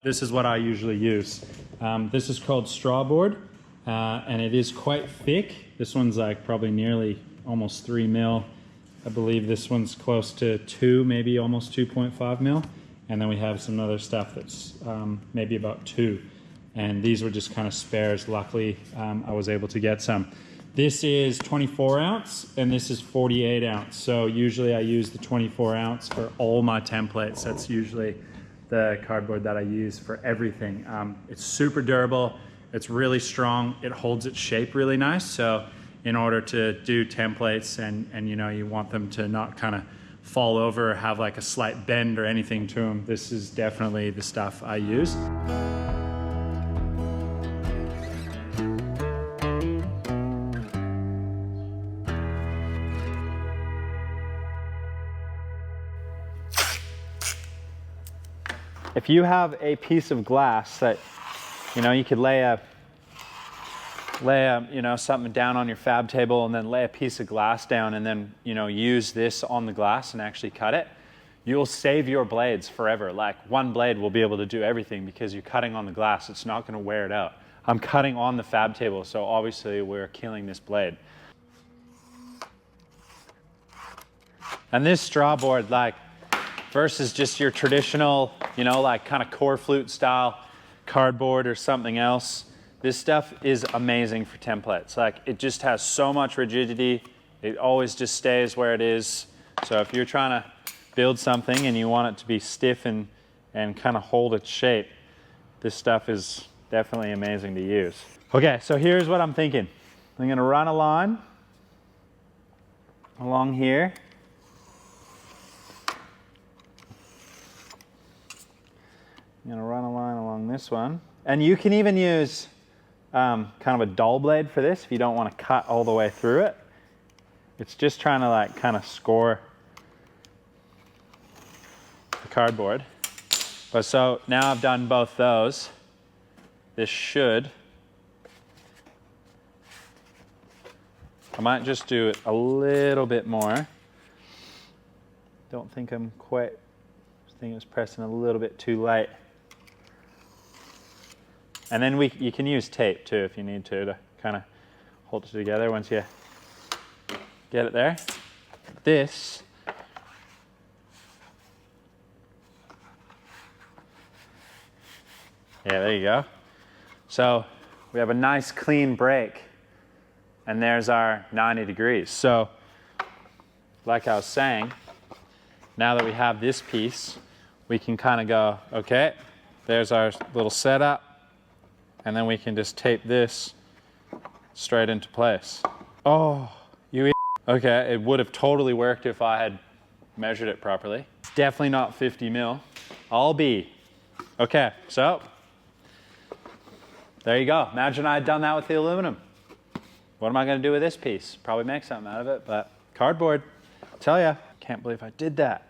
This is what I usually use. This is called straw board, and it is quite thick. This one's like probably nearly almost 3 mil. I believe this one's close to 2, maybe almost 2.5 mil. And then we have some other stuff that's maybe about 2. And these were just kind of spares. Luckily, I was able to get some. This is 24 ounce and this is 48 ounce. So usually I use the 24 ounce for all my templates. That's usually the cardboard that I use for everything. It's super durable, it's really strong, it holds its shape really nice. So in order to do templates and you know, you want them to not kind of fall over or have like a slight bend or anything to them, this is definitely the stuff I use. If you have a piece of glass that, you know, you could lay a you know, something down on your fab table and then lay a piece of glass down and then, you know, use this on the glass and actually cut it, you'll save your blades forever. Like one blade will be able to do everything because you're cutting on the glass. It's not going to wear it out. I'm cutting on the fab table, so obviously we're killing this blade. And this straw board, like, versus just your traditional, you know, like kind of core flute style cardboard or something else. This stuff is amazing for templates. Like it just has so much rigidity. It always just stays where it is. So if you're trying to build something and you want it to be stiff and kind of hold its shape, this stuff is definitely amazing to use. Okay, so here's what I'm thinking. I'm gonna run a line along here. I'm gonna run a line along this one. And you can even use kind of a dull blade for this if you don't want to cut all the way through it. It's just trying to like kind of score the cardboard. But so now I've done both those. This should, I might just do it a little bit more. Don't think I'm quite, I think it's pressing a little bit too light. And then you can use tape too if you need to kind of hold it together once you get it there. This yeah, there you go. So we have a nice clean break and there's our 90 degrees. So like I was saying, now that we have this piece, we can kind of go, okay, there's our little setup. And then we can just tape this straight into place. Oh, you okay, it would have totally worked if I had measured it properly. It's definitely not 50 mil. I'll be. Okay, so there you go. Imagine I had done that with the aluminum. What am I gonna do with this piece? Probably make something out of it, but cardboard, I tell ya, can't believe I did that.